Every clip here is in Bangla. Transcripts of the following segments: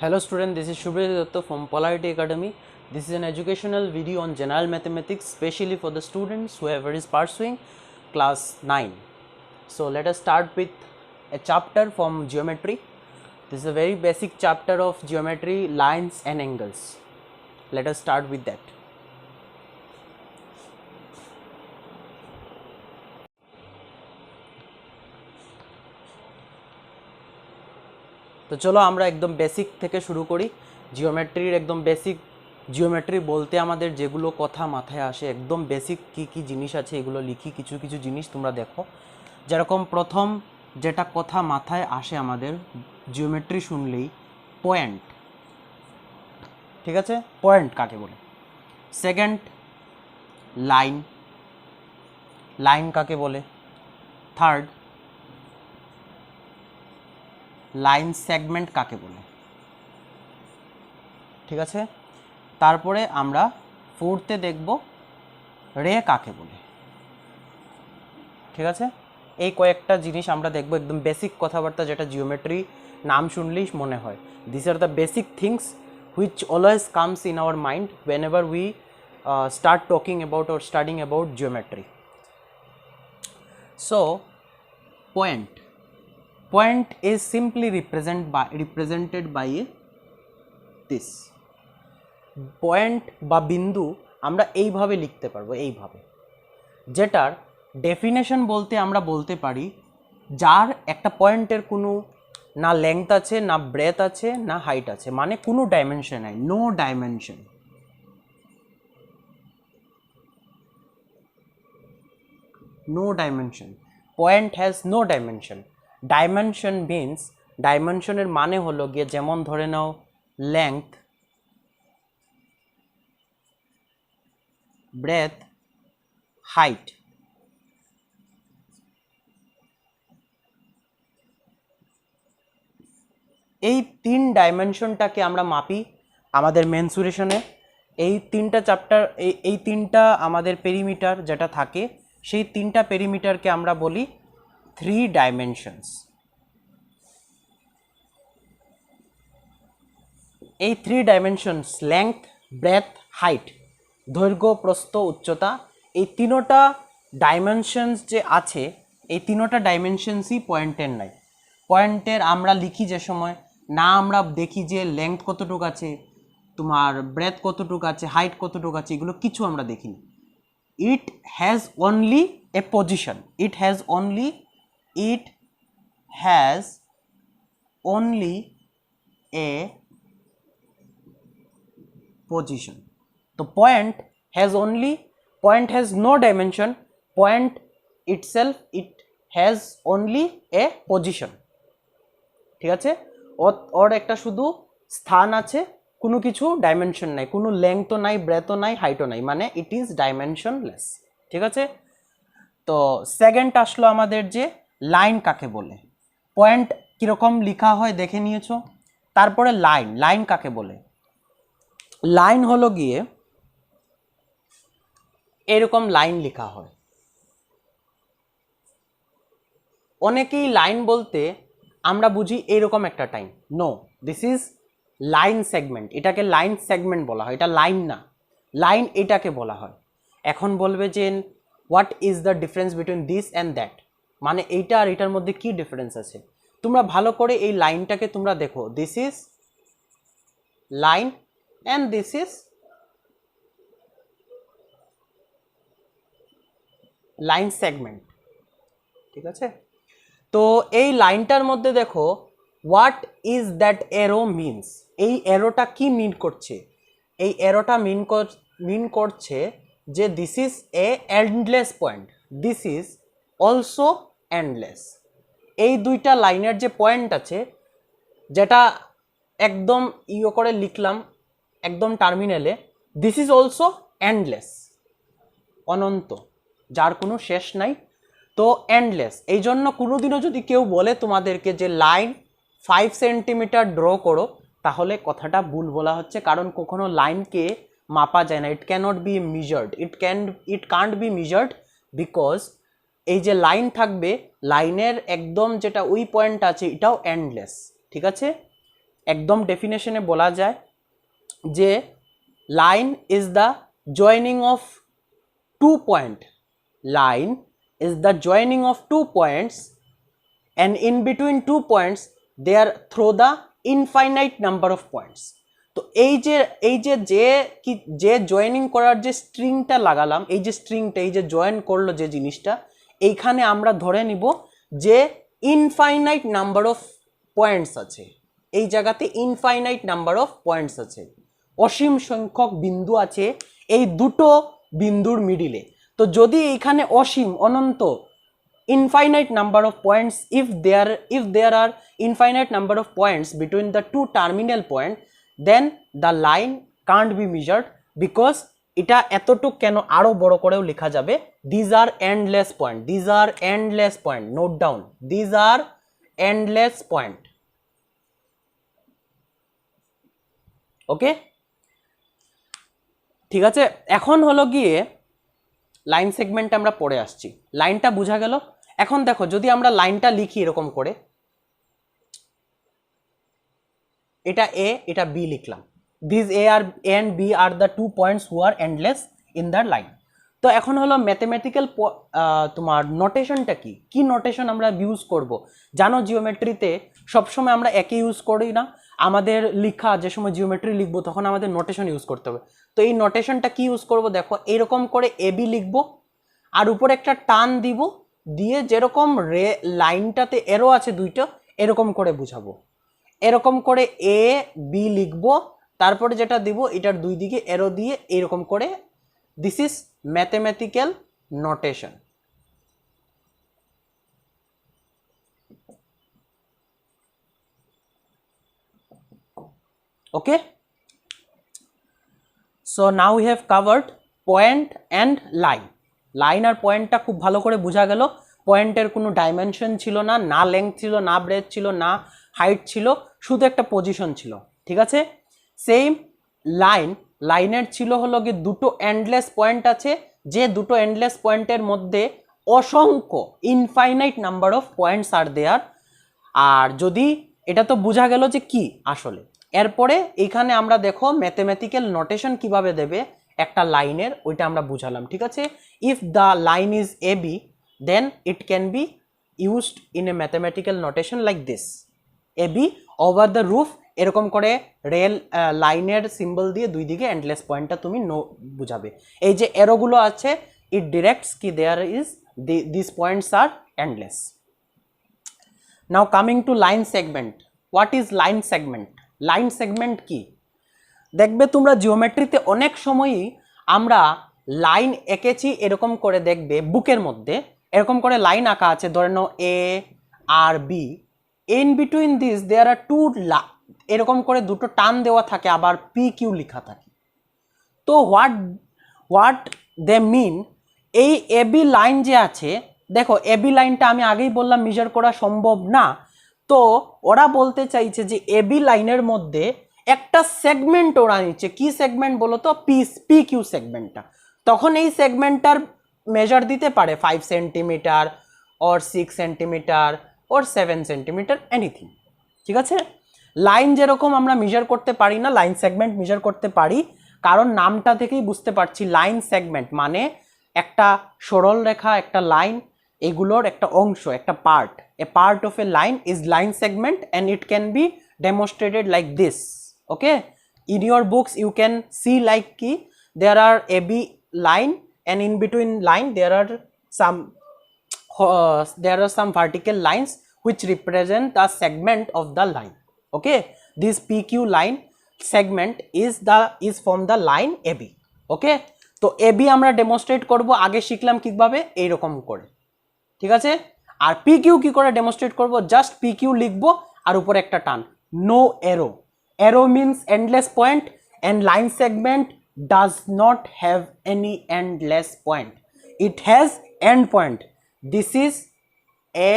Hello student, this is Shubhra Datta from Polarity Academy. This is an educational video on general mathematics, especially for the students whoever is pursuing class 9. So let us start with a chapter from geometry. This is a very basic chapter of geometry, lines and angles. Let us start with that. তো চলো আমরা একদম বেসিক থেকে শুরু করি। জিওমেট্রির একদম বেসিক, জিওমেট্রি বলতে আমাদের যেগুলো কথা মাথায় আসে, একদম বেসিক কি কি জিনিস আছে এগুলো লিখি। কিছু কিছু জিনিস তোমরা দেখো, যেরকম প্রথম যেটা কথা মাথায় আসে আমাদের জিওমেট্রি শুনলেই পয়েন্ট, ঠিক আছে? পয়েন্ট কাকে বলে? সেকেন্ড, লাইন, লাইন কাকে বলে? থার্ড, লাইন সেগমেন্ট কাকে বলে? ঠিক আছে, তারপরে আমরা ফোর্থে দেখব রে কাকে বলে। ঠিক আছে, এই কয়েকটা জিনিস আমরা দেখব, একদম বেসিক কথাবার্তা যেটা জিওমেট্রি নাম শুনলেই মনে হয়। This are the basic things which always comes in our mind whenever we start talking about or studying about geometry. So point is simply represented by this point বা বিন্দু আমরা এইভাবে লিখতে পারবো, এইভাবে, যেটার ডেফিনেশন বলতে আমরা বলতে পারি যার একটা পয়েন্টের কোনো না লেংথ আছে, না ব্রেথ আছে, না হাইট আছে, মানে কোনো ডাইমেনশন নাই, no dimension. No dimension, point has no dimension. Dimension means, ডাইমেনশনের মানে হলো গিয়ে, যেমন ধরে নাও লেংথ, ব্রেথ, হাইট। এই তিন ডাইমেনশনটাকে আমরা মাপি আমাদের মেনসুরেশনে। এই তিনটা চ্যাপ্টার, এই তিনটা আমাদের পেরিমিটার যেটা থাকে, সেই তিনটা পেরিমিটারকে আমরা বলি 3 ডাইমেনশনস। এই 3 ডাইমেনশনস, লেংথ, ব্রেথ, হাইট, দৈর্ঘ্য, প্রস্থ, উচ্চতা, এই তিনোটা ডাইমেনশনস যে আছে, এই তিনোটা ডাইমেনশনসই পয়েন্টের নাই। পয়েন্টের আমরা লিখি যে সময়, না আমরা দেখি যে লেংথ কতটুকু আছে, তোমার ব্রেথ কতটুকু আছে, হাইট কতটুকু আছে, এগুলো কিছু আমরা দেখিনি। It has only a position, it has only a position. So point has no dimension. Point itself, it has only a position. ঠিক আছে, ওর একটা শুধু স্থান আছে, কোনো কিছু ডাইমেনশন নাই, কোনো লেংথও নাই, ব্রেথও নাই, হাইটও নাই, মানে ইট ইজ ডাইমেনশনলেস। ঠিক আছে, তো সেকেন্ড আসলো আমাদের যে লাইন কাকে বলে। পয়েন্ট কীরকম লেখা হয় দেখে নিয়েছো। তারপরে লাইন, লাইন কাকে বলে? লাইন হলো গিয়ে এরকম লাইন লেখা হয়। অনেকেই লাইন বলতে আমরা বুঝি এরকম একটা time, no, this is line segment. এটাকে লাইন সেগমেন্ট বলা হয়, এটা লাইন না। লাইন এটাকে বলা হয়। এখন বলবে যে what is the difference between this and that, মানে এইটা আর এটার মধ্যে কি ডিফারেন্স আছে। তোমরা ভালো করে এই লাইনটাকে তোমরা দেখো, this is line and this is line segment. ঠিক আছে, তো এই লাইনটার মধ্যে দেখো what is that arrow means, এই এরোটা কি মিন করছে? এই এরোটা মিন করছে যে this is a endless point, this is also endless. এই দুইটা লাইনের যে পয়েন্ট আছে, যেটা একদম ইয়ে করে লিখলাম একদম টার্মিনালে, দিস ইজ অলসো এন্ডলেস, অনন্ত, যার কোনো শেষ নাই। তো এন্ডলেস, এই জন্য কোনোদিনও যদি কেউ বলে তোমাদেরকে যে লাইন 5 সেন্টিমিটার ড্র করো, তাহলে কথাটা ভুল বলা হচ্ছে, কারণ কখনো লাইনকে মাপা যায় না। It cannot be measured, it can't be measured, because এই যে লাইন থাকবে, লাইনের একদম যেটা ওই পয়েন্ট আছে, এটাও এন্ডলেস। ঠিক আছে, একদম ডেফিনেশনে বলা যায় যে line is the joining of two point, line is the joining of two points and in between 2 points there through the infinite number of points. তো এই যে যে জয়েনিং করার যে স্ট্রিংটা লাগালাম, এই যে স্ট্রিংটা, এই যে জয়েন করলো যে জিনিসটা, এইখানে আমরা ধরে নিব যে ইনফাইনাইট নাম্বার অফ পয়েন্টস আছে, এই জায়গাতে ইনফাইনাইট নাম্বার অফ পয়েন্টস আছে, অসীম সংখ্যক বিন্দু আছে এই দুটো বিন্দুর মিডিলে। তো যদি এইখানে অসীম অনন্ত infinite number of points, if there are infinite number of points between the two terminal point, then the line can't be measured, because এটা এতটুক কেন আরো বড় করেও লেখা যাবে, these are endless point, these are endless point, note down, these are endless point, ওকে। ঠিক আছে, এখন হলো গিয়ে লাইন সেগমেন্ট আমরা পড়ে আসছি, লাইনটা বোঝা গেল। এখন দেখো যদি আমরা লাইনটা লিখি এরকম করে, এটা এ এটা বি লিখলাম, this A are and B are the two points who are endless in the line. তো এখন হলো ম্যাথমেটিক্যাল তোমার নোটেশনটা কি, কি নোটেশন আমরা ইউজ করব। জানো জিওমেট্রিতে সবসময় আমরা একই ইউজ করি না, আমাদের লেখা যে সময় জিওমেট্রি লিখবো তখন আমাদের নোটেশন ইউজ করতে হবে। তো এই নোটেশনটা কি ইউজ করব, দেখো এরকম করে এ বি লিখবো, আর উপরে একটা টান দিব, দিয়ে যেরকম লাইনটাতে এরো আছে দুইটা এরকম করে বুঝাবো, এরকম করে এ বি লিখবো, তারপরে যেটা দিব এটার দুই দিকে এরো দিয়ে এরকম করে, this is mathematical notation. Okay, so now we have covered point and line. Line আর পয়েন্টটা খুব ভালো করে বোঝা গেল। পয়েন্টের কোনো ডাইমেনশন ছিল না, না লেংথ ছিল, না ব্রেথ ছিল, না হাইট ছিল, শুধু একটা পজিশন ছিল, ঠিক আছে। সেম লাইনের ছিল হলো গিয়ে দুটো এন্ডলেস পয়েন্ট আছে, যে দুটো এন্ডলেস পয়েন্টের মধ্যে অসংখ্য ইনফাইনাইট নাম্বার অফ পয়েন্টস আর দেয়ার। আর যদি এটা তো বোঝা গেল যে কি আসলে, এরপরে এখানে আমরা দেখো ম্যাথমেটিক্যাল নোটেশন কিভাবে দেবে একটা লাইনের, ওইটা আমরা বুঝালাম, ঠিক আছে। If the line is A B, then it can be used in a mathematical notation like this, A B over the roof, এরকম করে রেল লাইনের সিম্বল দিয়ে দুই দিকে এন্ডলেস পয়েন্টটা তুমি বুঝাবে। এই যে এরোগুলো আছে, ইট ডিরেক্টস কি there is this points are endless. Now coming to line segment. What is line segment? Line segment কি দেখবে তোমরা জিওমেট্রিতে অনেক সময়ই আমরা লাইন এঁকেছি এরকম করে, দেখবে বুকের মধ্যে এরকম করে লাইন আঁকা আছে, ধরে নাও এ আর B, in between this there are two, এরকম করে দুটো টান দেওয়া থাকে, আবার পি কিউ লেখা থাকে। তো হোয়াট দে মিন, এই এবি লাইন যে আছে, দেখো এবি লাইনটা আমি আগেই বললাম মেজার করা সম্ভব না, তো ওরা বলতে চাইছে যে এবি লাইনের মধ্যে একটা সেগমেন্ট ওরা নিচ্ছে, কি সেগমেন্ট বলো তো, পি কিউ সেগমেন্টটা। তখন এই সেগমেন্টটার মেজার দিতে পারে 5 centimetre or 6 centimetre or 7 centimetre, anything, ঠিক আছে। লাইন যেরকম আমরা মেজার করতে পারি না, লাইন সেগমেন্ট মেজার করতে পারি, কারণ নামটা থেকেই বুঝতে পারছি লাইন সেগমেন্ট মানে একটা সরল রেখা, একটা লাইন, এগুলোর একটা অংশ, একটা part, A part of A line is line segment and it can B demonstrated like this. Okay, in your books you can see like ki there are AB line and in between line there are some vertical lines which represent a segment of the line. Okay, this PQ line segment is from the line AB. Okay, তো AB আমরা ডেমনস্ট্রেট করব, আগে শিখলাম কিভাবে, এইরকম করে, ঠিক আছে। আর PQ কি করে ডেমনস্ট্রেট করব, জাস্ট PQ লিখবো আর উপরে একটা টান, no arrow. Arrow means endless point and line segment does not have any endless point. It has end point. This is a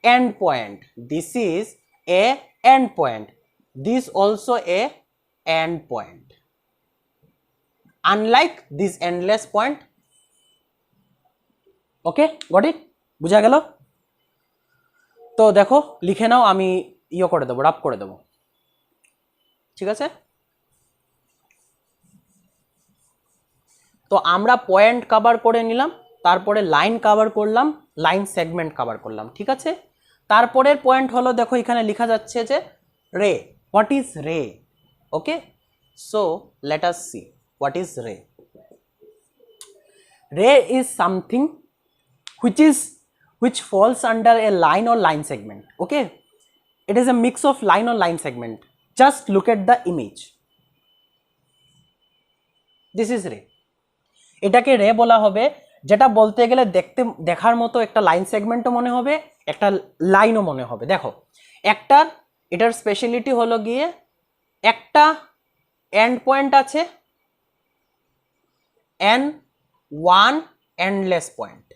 end point. This is a end point. This also a end point. Unlike this endless point. Okay, got it? বুঝা গেল? তো দেখো লিখে নাও, আমি ইয়ে করে দেবো, রাপ করে দেবো। ঠিক আছে। তো আমরা পয়েন্ট কভার করে নিলাম, তারপরে লাইন কভার করলাম, লাইন সেগমেন্ট কভার করলাম, ঠিক আছে। তারপরের পয়েন্ট হলো, দেখো এখানে লেখা যাচ্ছে যে রে, what is ray? Okay, so let us see what is ray. Ray is something which falls under a line or line segment. Okay, it is a mix of line or line segment. Just look at the image. This is ray. এটাকে রে বলা হবে যেটা বলতে গেলে দেখার মতো একটা লাইন সেগমেন্টও মনে হবে, একটা লাইনও মনে হবে। দেখো এটার স্পেশালিটি হলো গিয়ে একটা এন্ড পয়েন্ট আছে and one endless point.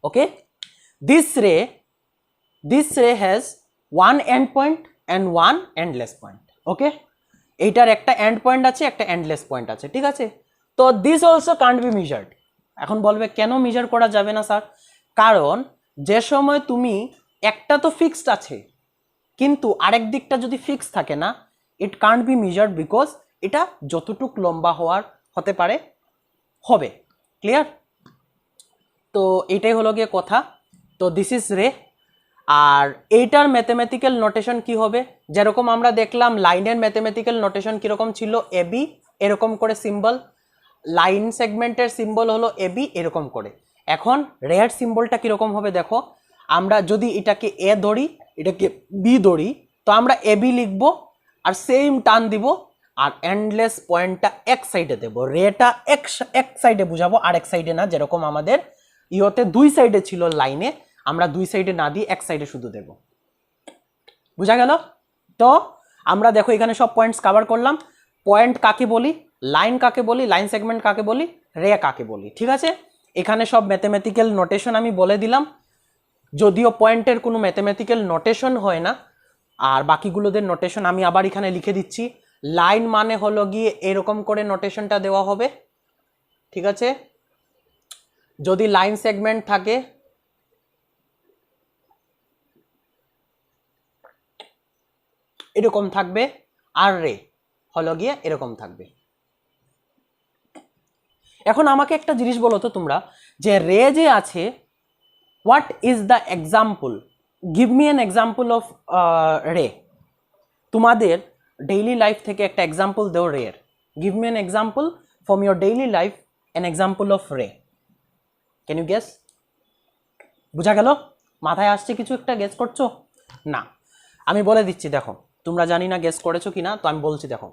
Okay, this ray has one end point and one endless point. Okay, এইটার একটা এন্ড পয়েন্ট আছে, একটা এন্ডলেস পয়েন্ট আছে, ঠিক আছে। তো this also Kant be measured. এখন বলবে কেন মেজার করা যাবে না স্যার? কারণ যে সময় তুমি একটা তো ফিক্সড আছে, কিন্তু আরেক দিকটা যদি ফিক্স থাকে না, ইট কান্ট বি মেজার্ড, বিকজ এটা যতটুক লম্বা হতে পারে হবে। ক্লিয়ার? তো এইটাই হলো গিয়ে কথা। তো দিস ইজ রে। আর এইটার ম্যাথমেটিক্যাল নোটেশন কি হবে? যেরকম আমরা দেখলাম লাইনের ম্যাথমেটিক্যাল নোটেশন কিরকম ছিল, এবি এরকম করে সিম্বল, লাইন সেগমেন্টের সিম্বল হলো এবি এরকম করে। এখন রেয়ার সিম্বলটা কিরকম হবে দেখো, আমরা যদি এটাকে এ ধরি, এটাকে বি ধরি, তো আমরা এবি লিখব আর সেম টান দিব, আর এন্ডলেস পয়েন্টটা এক সাইডে দেব, রেটা এক সাইডে বুঝাবো আর এক সাইডে না। যেরকম আমাদের ইওতে দুই সাইডে ছিল লাইনে, আমরা দুই সাইডে না দিয়ে এক সাইডে শুধু দেব। বুঝা গেল? তো আমরা দেখো এখানে সব পয়েন্টস কভার করলাম। পয়েন্ট কাকে বলি, লাইন কাকে বলি, লাইন সেগমেন্ট কাকে বলি, রে কাকে বলি, ঠিক আছে। এখানে সব ম্যাথমেটিক্যাল নোটেশন আমি বলে দিলাম, যদিও পয়েন্টের কোনো ম্যাথমেটিক্যাল নোটেশন হয় না, আর বাকিগুলোদের নোটেশন আমি আবার এখানে লিখে দিচ্ছি। লাইন মানে হলো গিয়ে এরকম করে নোটেশনটা দেওয়া হবে, ঠিক আছে। যদি লাইন সেগমেন্ট থাকে এরকম থাকবে, আর রে হলো গিয়ে এরকম থাকবে। এখন আমাকে একটা জিনিস বলো তো তোমরা, যে রে যে আছে, what is the example? Give me an example of রে। তোমাদের ডেইলি লাইফ থেকে একটা এক্সাম্পল দেও রে এর। Give me an example from your daily life, an example of ray. Can you guess? বুঝা গেল? মাথায় আসছে কিছু একটা? গেস করছো না? আমি বলে দিচ্ছি, দেখো তোমরা জানি না গেস করেছো কিনা, তো আমি বলছি দেখো।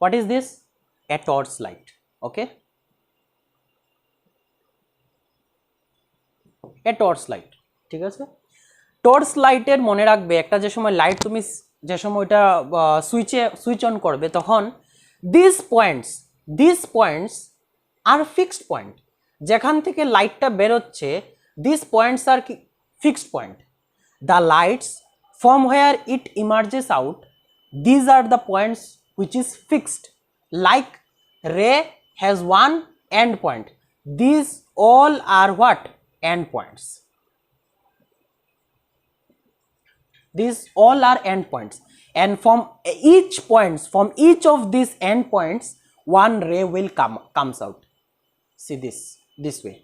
What is this? A torch light. Okay, a torch light, ঠিক আছে। টর্চ লাইটের মনে রাখবে, একটা যে সময় লাইট তুমি যে সময় ওইটা সুইচ অন করবে, তখন this points are fixed point. যেখান থেকে লাইটটা বেরোচ্ছে, this points are fixed point. The lights from where it emerges out, these are the points which is fixed. Like ray has one end point, these all are what? End points. These all are end points, and from each of these end points one ray will comes out. See this way.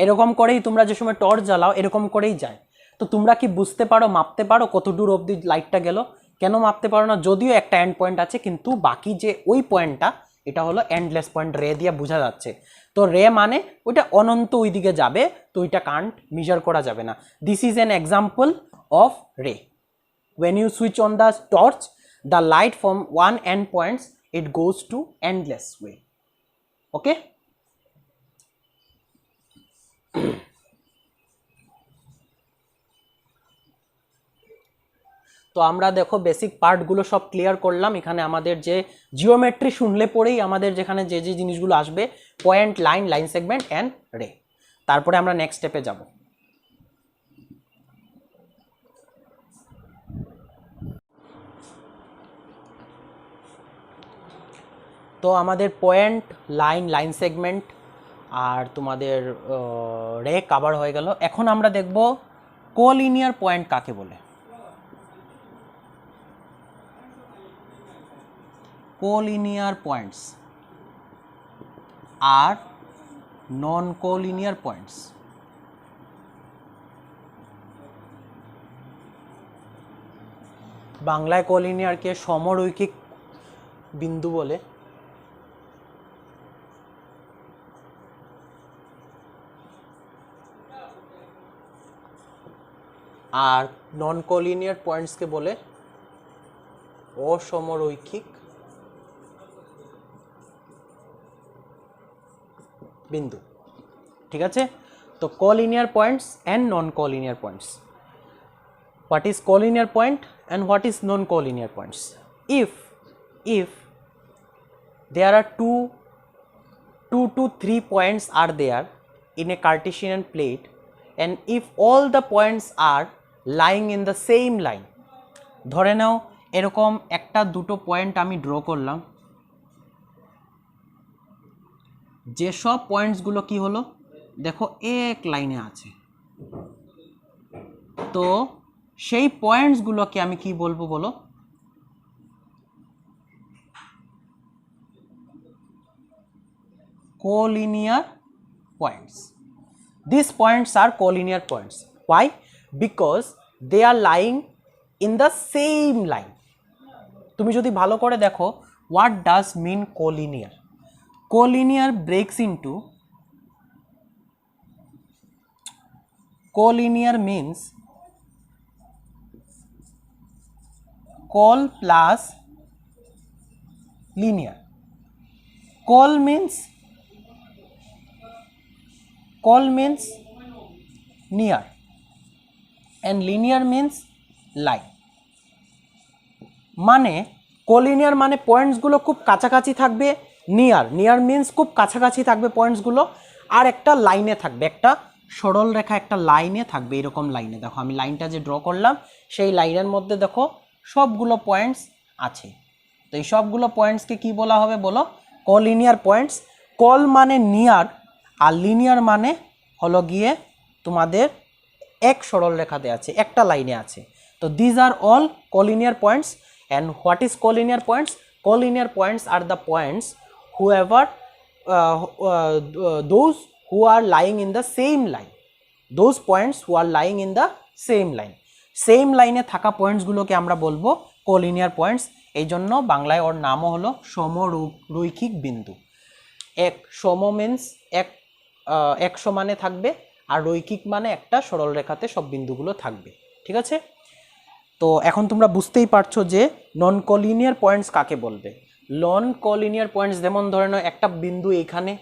এরকম করেই তোমরা যে সময় টর্চ জ্বালাও এরকম করেই যায়। তো তোমরা কি বুঝতে পারো, মাপতে পারো কত দূর অবধি লাইটটা গেল? কেন মাপতে পারো না? যদিও একটা এন্ড পয়েন্ট আছে, কিন্তু বাকি যে ওই পয়েন্টটা, এটা হলো এন্ডলেস পয়েন্ট, রে দিয়ে বোঝা যাচ্ছে। তো রে মানে ওইটা অনন্ত ওই দিকে যাবে, তো ওইটা কান্ট মেজার করা যাবে না। This is an example of রে। when you switch on the torch, the light from one end points, it goes to endless way. Okay, তো আমরা দেখো বেসিক পার্টগুলো সব ক্লিয়ার করলাম। এখানে আমাদের যে জিওমেট্রি শুনলে পরেই আমাদের যেখানে যে যে জিনিসগুলো আসবে, point, line, line segment and রে। তারপরে আমরা নেক্সট স্টেপে যাব। তো আমাদের পয়েন্ট, লাইন, লাইন সেগমেন্ট আর তোমাদের রে কভার হয়ে গেল। এখন আমরা দেখব কোলিনিয়ার পয়েন্ট কাকে বলে। কোলিনিয়ার পয়েন্টস আর নন কোলিনিয়ার পয়েন্টস। বাংলায় কোলিনিয়ারকে সমরৈখিক বিন্দু বলে, আর নন কোলিনিয়ার পয়েন্টসকে বলে অসমরৈখিক বিন্দু। ঠিক আছে, তো collinear points and non collinear points. What is collinear point and what is non collinear points? If there are two to three points are there in a Cartesian plate, and if all the points are lying in the same line, ধরে নাও এরকম একটা দুটো পয়েন্ট আমি ড্র করলাম, যে সব পয়েন্টসগুলো কি হলো দেখো এক লাইনে আছে, তো সেই পয়েন্টসগুলোকে আমি কি বলবো বলো? collinear points. These points are collinear points. Why? Because they are lying in the same line. তুমি যদি ভালো করে দেখো, what does mean collinear? Collinear breaks into, collinear means col plus linear. Col means near and linear means line. মানে কোলিনিয়ার মানে পয়েন্টসগুলো খুব কাছাকাছি থাকবে, নিয়ার মিন্স খুব কাছাকাছি থাকবে পয়েন্টসগুলো, আর একটা লাইনে থাকবে, একটা সরল রেখা একটা লাইনে থাকবে, এরকম লাইনে। দেখো আমি লাইনটা যে ড্র করলাম সেই লাইনের মধ্যে দেখো সবগুলো পয়েন্টস আছে, তো এই সবগুলো পয়েন্টসকে কি বলা হবে বলো? Collinear points. কল মানে নিয়ার আর লিনিয়ার মানে হলো গিয়ে তোমাদের এক সরল রেখাতে আছে, একটা লাইনে আছে। তো these are all collinear points. And what is collinear points? Collinear points are the points whoever those who are lying in the same line. Those points who are lying in the same line. Same লাইনে থাকা পয়েন্টসগুলোকে আমরা বলবো কোলিনিয়ার পয়েন্টস। এই জন্য বাংলায় ওর নামও হলো সমরৈখিক বিন্দু। এক সম মিন্স এক সমানে থাকবে, আর রৈখিক মানে একটা সরল রেখাতে সব বিন্দুগুলো থাকবে। ঠিক আছে, তো এখন তোমরা বুঝতেই পারছো যে নন কোলিনিয়ার পয়েন্টস কাকে বলবে। নন কোলিনিয়ার পয়েন্টস যেমন ধরে নাও একটা বিন্দু এইখানে,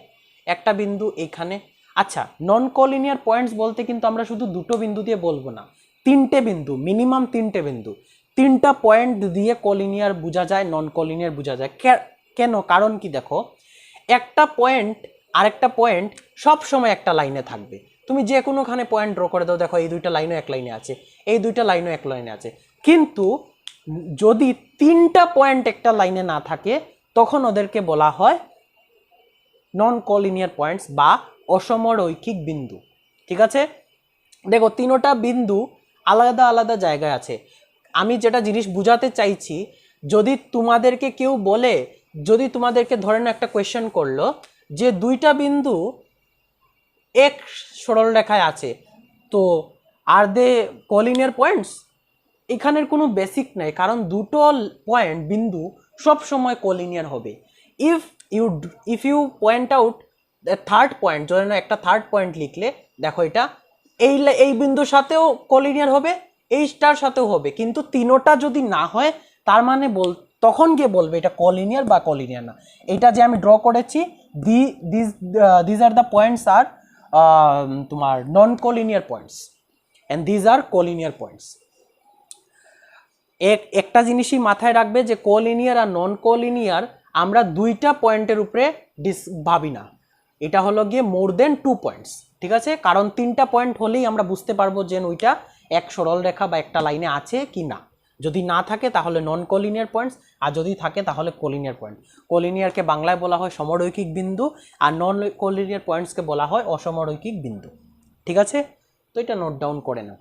একটা বিন্দু এইখানে। আচ্ছা, নন কোলিনিয়ার পয়েন্টস বলতে কিন্তু আমরা শুধু দুটো বিন্দু দিয়ে বলবো না, তিনটে বিন্দু, মিনিমাম তিনটে বিন্দু, তিনটা পয়েন্ট দিয়ে কোলিনিয়ার বোঝা যায়, নন কোলিনিয়ার বোঝা যায়। কেন? কারণ কি দেখো, একটা পয়েন্ট আরেকটা পয়েন্ট সব সময় একটা লাইনে থাকবে। তুমি যে কোনোখানে পয়েন্ট ড্র করে দাও, দেখো এই দুইটা লাইনও এক লাইনে আছে, এই দুইটা লাইনও এক লাইনে আছে। কিন্তু যদি তিনটা পয়েন্ট একটা লাইনে না থাকে তখন ওদেরকে বলা হয় নন কোলিনিয়ার পয়েন্টস বা অসমরৈখিক বিন্দু। ঠিক আছে, দেখো তিনোটা বিন্দু আলাদা আলাদা জায়গায় আছে। আমি যেটা জিনিস বুঝাতে চাইছি, যদি তোমাদেরকে কেউ বলে, যদি তোমাদেরকে ধরে না একটা কোয়েশ্চেন করলো যে দুইটা বিন্দু এক সরল রেখায় আছে, তো আর দে কোলিনিয়ার পয়েন্টস? এখানের কোনো বেসিক নাই, কারণ দুটো পয়েন্ট বিন্দু সব সময় কোলিনিয়ার হবে। If you point out third point, ধরে না একটা থার্ড পয়েন্ট লিখলে, দেখো এটা এই বিন্দুর সাথেও কোলিনিয়ার হবে, এইটার সাথেও হবে, কিন্তু তিনোটা যদি না হয় তার মানে তখন গিয়ে বলবে এটা কোলিনিয়ার বা কোলিনিয়ার না। এটা যে আমি ড্র করেছি, দিজ আর দ্য পয়েন্টস আর তোমার non collinear points, and these are collinear points. একটা জিনিসই মাথায় রাখবে যে কোলিনিয়ার আর নন কোলিনিয়ার আমরা দুইটা পয়েন্টের উপরে ভাবি না, এটা হলো গিয়ে মোর দেন 2 পয়েন্টস, ঠিক আছে? কারণ 3টা পয়েন্ট হলেই আমরা বুঝতে পারবো যে ওইটা এক সরল রেখা বা একটা লাইনে আছে কি না। যদি না থাকে তাহলে নন কোলিনিয়ার পয়েন্টস, আর যদি থাকে তাহলে কোলিনিয়ার পয়েন্ট। কোলিনিয়ারকে বাংলায় বলা হয় সমরৈখিক বিন্দু, আর নন কোলিনিয়ার পয়েন্টসকে বলা হয় অসমরৈখিক বিন্দু, ঠিক আছে? তো এটা নোট ডাউন করে নাও।